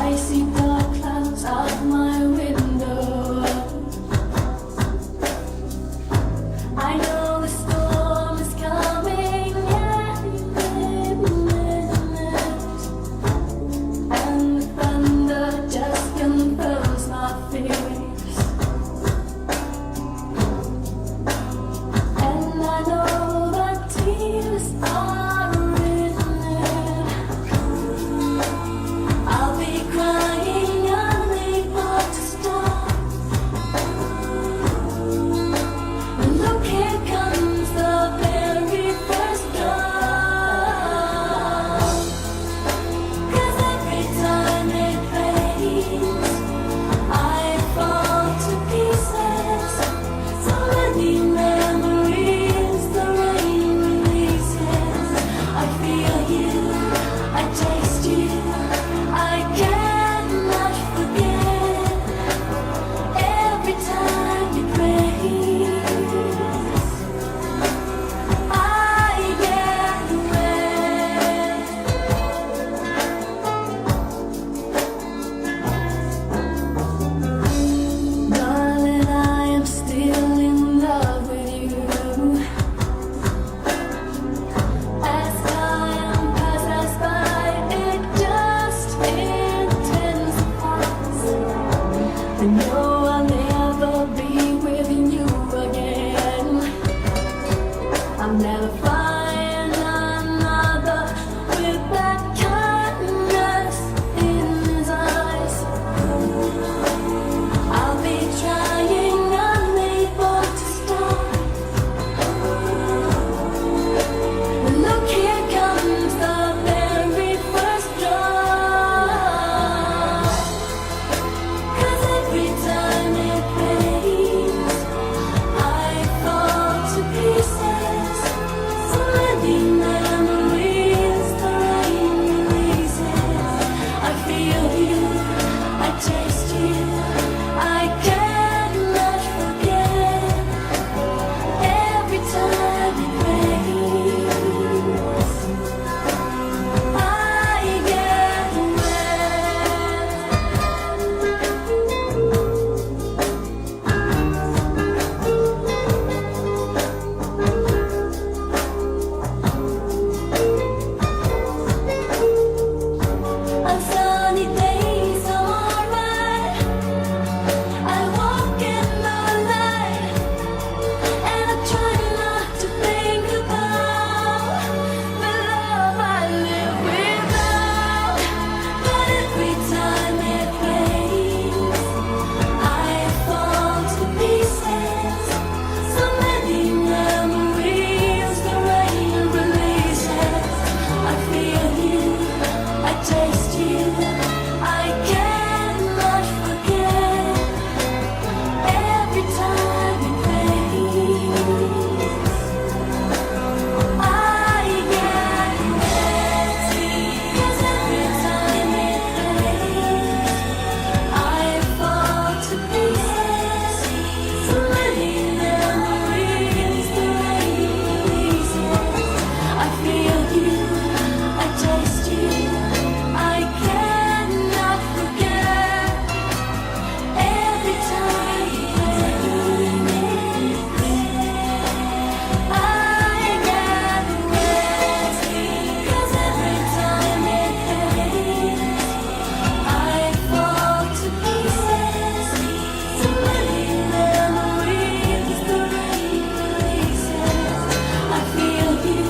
I see dark clouds out my window. I know the storm is coming any minute, and the thunder just confirms my fears. And I know that tears are written in. I'll be crying unable to stop. And look, here comes the very first drop. 'Cause every time it rains, I fall to pieces. So many memories the rain releases. I feel you, I taste you, I cannot forget. Every time it rains, I get wet. Darling, I am still in love with you. As time passes by, it just intensifies. I know I'll never be with you again. I'll never find another with that kindness in his eyes. I'll be trying, unable to stop. Look, here comes the very first drop. 'Cause every time it rains, I fall to pieces. So many memories the rain releases. I feel you, I taste you, I cannot forget. Every time it rains, I get wet. On sunny days I'm alright. I walk in the light, and I try not to think about the love I live without. But every time it rains, I fall to pieces. So many memories the rain releases. I feel you, I taste you, I cannot forget. Every time it rains, I get wet. 'Cause every time it rains, I fall to pieces. So many memories the rain releases. I feel you, I taste you, I cannot forget. Every time it rains, I get wet. 'Cause every time it rains, I fall to pieces. So many memories the rain releases. I feel you,